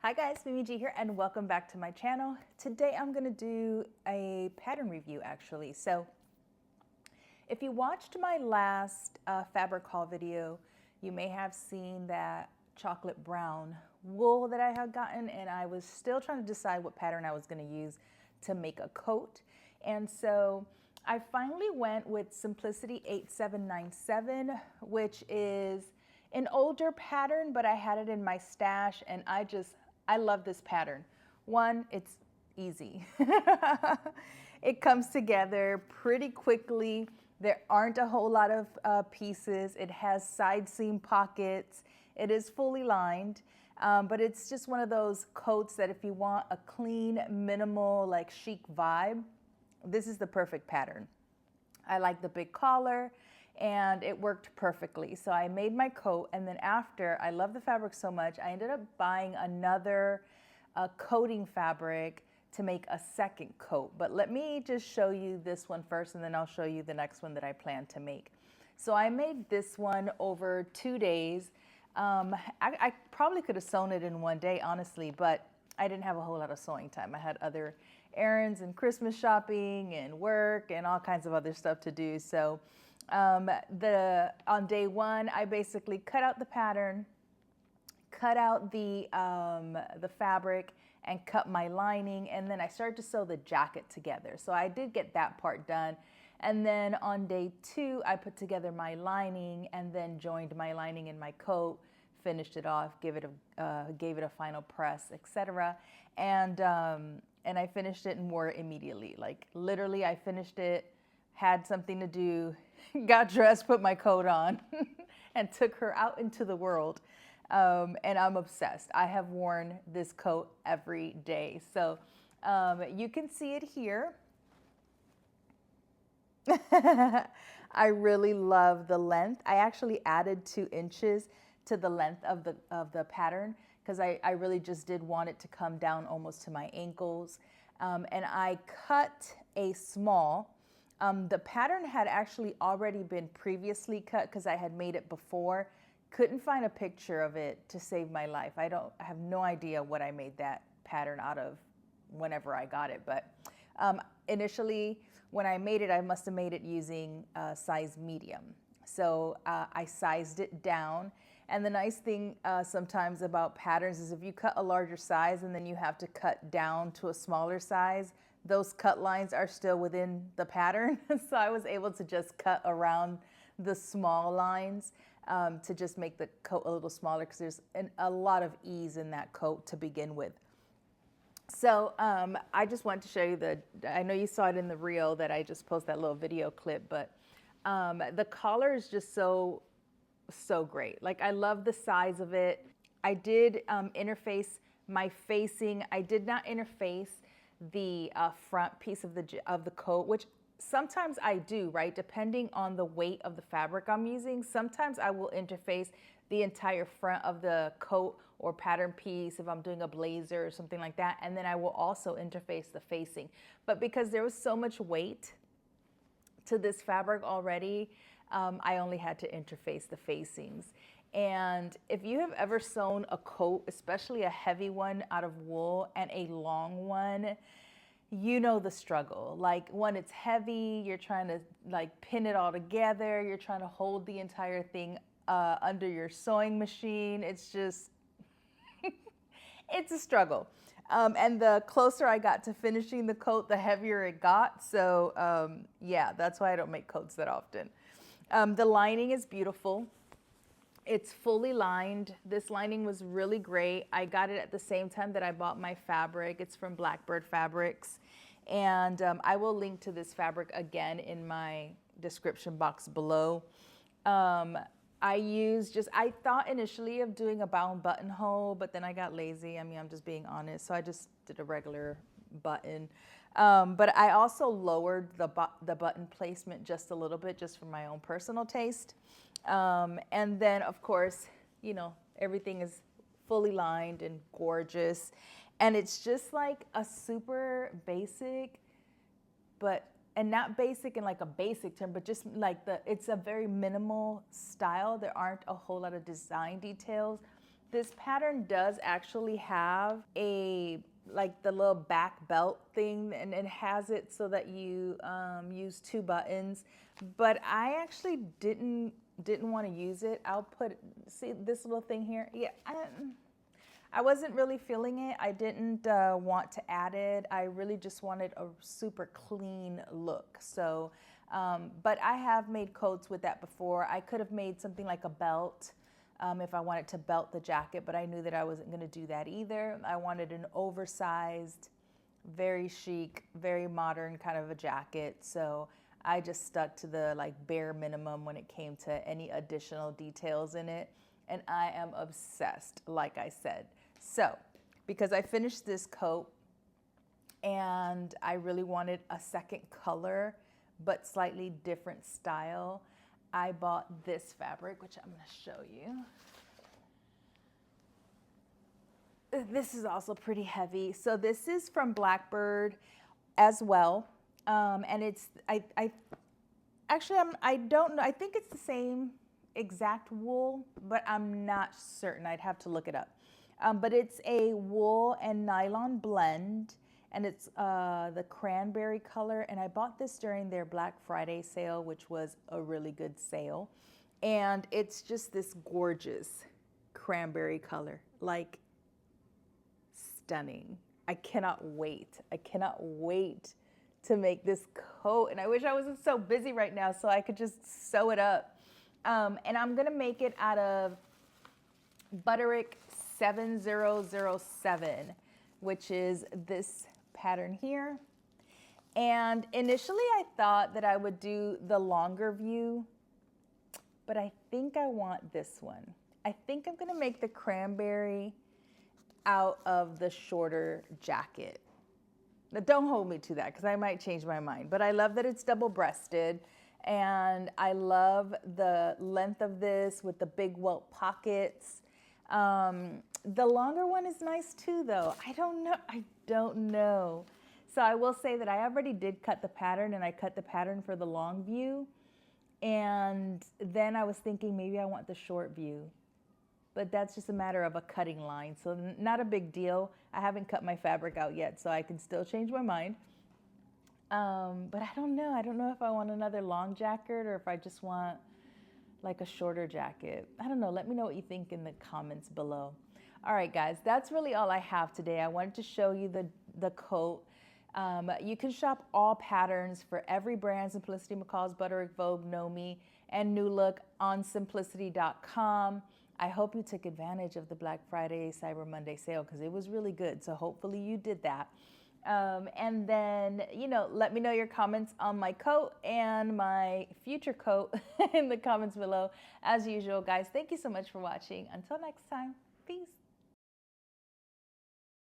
Hi guys, Mimi G here and welcome back to my channel. Today I'm going to do a pattern review actually. So if you watched my last fabric haul video, you may have seen that chocolate brown wool that I had gotten, and I was still trying to decide what pattern I was going to use to make a coat. And so I finally went with Simplicity 8797, which is an older pattern, but I had it in my stash and I love this pattern. One, it's easy. It comes together pretty quickly. There aren't a whole lot of pieces. It has side seam pockets. It is fully lined, but it's just one of those coats that if you want a clean, minimal, like chic vibe, this is the perfect pattern. I like the big collar and it worked perfectly. So I made my coat, and then after, I love the fabric so much, I ended up buying another coating fabric to make a second coat. But let me just show you this one first, and then I'll show you the next one that I plan to make. So I made this one over 2 days. I probably could have sewn it in one day, honestly, but I didn't have a whole lot of sewing time. I had other errands and Christmas shopping and work and all kinds of other stuff to do. So on day one, I basically cut out the pattern, cut out the fabric, and cut my lining, and then I started to sew the jacket together. So I did get that part done. And then on day two, I put together my lining and then joined my lining in my coat, finished it off, gave it a final press, etc. And I finished it and wore it immediately. Like literally, I finished it, had something to do, got dressed, put my coat on, and took her out into the world. And I'm obsessed. I have worn this coat every day. So you can see it here. I really love the length. I actually added 2 inches to the length of the pattern because I really just did want it to come down almost to my ankles. And I cut a small. The pattern had actually already been previously cut because I had made it before. Couldn't find a picture of it to save my life. I have no idea what I made that pattern out of whenever I got it. But initially, when I made it, I must have made it using size medium. So I sized it down. And the nice thing sometimes about patterns is if you cut a larger size and then you have to cut down to a smaller size, those cut lines are still within the pattern. So I was able to just cut around the small lines to just make the coat a little smaller because there's a lot of ease in that coat to begin with. So I just wanted to show you I know you saw it in the reel that I just posted that little video clip, but the collar is just so great. Like I love the size of it. I did interface my facing. I did not interface the front piece of the coat, which sometimes I do, right? Depending on the weight of the fabric I'm using, sometimes I will interface the entire front of the coat or pattern piece if I'm doing a blazer or something like that, and then I will also interface the facing. But because there was so much weight to this fabric already, I only had to interface the facings. And if you have ever sewn a coat, especially a heavy one out of wool and a long one, you know the struggle. Like when it's heavy, you're trying to like pin it all together. You're trying to hold the entire thing under your sewing machine. It's just, it's a struggle. And the closer I got to finishing the coat, the heavier it got. So yeah, that's why I don't make coats that often. The lining is beautiful. It's fully lined. This lining was really great. I got it at the same time that I bought my fabric. It's from Blackbird Fabrics. And I will link to this fabric again in my description box below. I thought initially of doing a bound buttonhole, but then I got lazy. I mean, I'm just being honest. So I just did a regular button. But I also lowered the button placement just a little bit, just for my own personal taste. And then, of course, you know, everything is fully lined and gorgeous. And it's just like a super basic, and not basic in like a basic term, but just like it's a very minimal style. There aren't a whole lot of design details. This pattern does actually have a like the little back belt thing, and it has it so that you use 2 buttons. But I actually didn't want to use it. I'll put, see this little thing here. Yeah, I wasn't really feeling it. I didn't want to add it. I really just wanted a super clean look. So, but I have made coats with that before. I could have made something like a belt if I wanted to belt the jacket, but I knew that I wasn't going to do that either. I wanted an oversized, very chic, very modern kind of a jacket. So I just stuck to the like bare minimum when it came to any additional details in it. And I am obsessed, like I said. So, because I finished this coat and I really wanted a second color, but slightly different style, I bought this fabric, which I'm going to show you. This is also pretty heavy. So this is from Blackbird as well. And it's, I don't know. I think it's the same exact wool, but I'm not certain. I'd have to look it up. But it's a wool and nylon blend, and it's the cranberry color. And I bought this during their Black Friday sale, which was a really good sale. And it's just this gorgeous cranberry color, like stunning. I cannot wait. I cannot wait to make this coat. And I wish I wasn't so busy right now so I could just sew it up. And I'm gonna make it out of Butterick 7007, which is this pattern here. And initially I thought that I would do the longer view, but I think I want this one. I think I'm gonna make the cranberry out of the shorter jacket. Now, don't hold me to that because I might change my mind, but I love that it's double-breasted, and I love the length of this with the big welt pockets. The longer one is nice too, though. I don't know. So I will say that I already did cut the pattern, and I cut the pattern for the long view. And then I was thinking maybe I want the short view, but that's just a matter of a cutting line. So not a big deal. I haven't cut my fabric out yet, so I can still change my mind. But I don't know. I don't know if I want another long jacket or if I just want like a shorter jacket. I don't know. Let me know what you think in the comments below. All right, guys, that's really all I have today. I wanted to show you the coat. You can shop all patterns for every brand, Simplicity, McCall's, Butterick, Vogue, Nomi, and New Look on simplicity.com. I hope you took advantage of the Black Friday, Cyber Monday sale because it was really good. So hopefully you did that. And then, let me know your comments on my coat and my future coat in the comments below. As usual, guys, thank you so much for watching. Until next time, peace.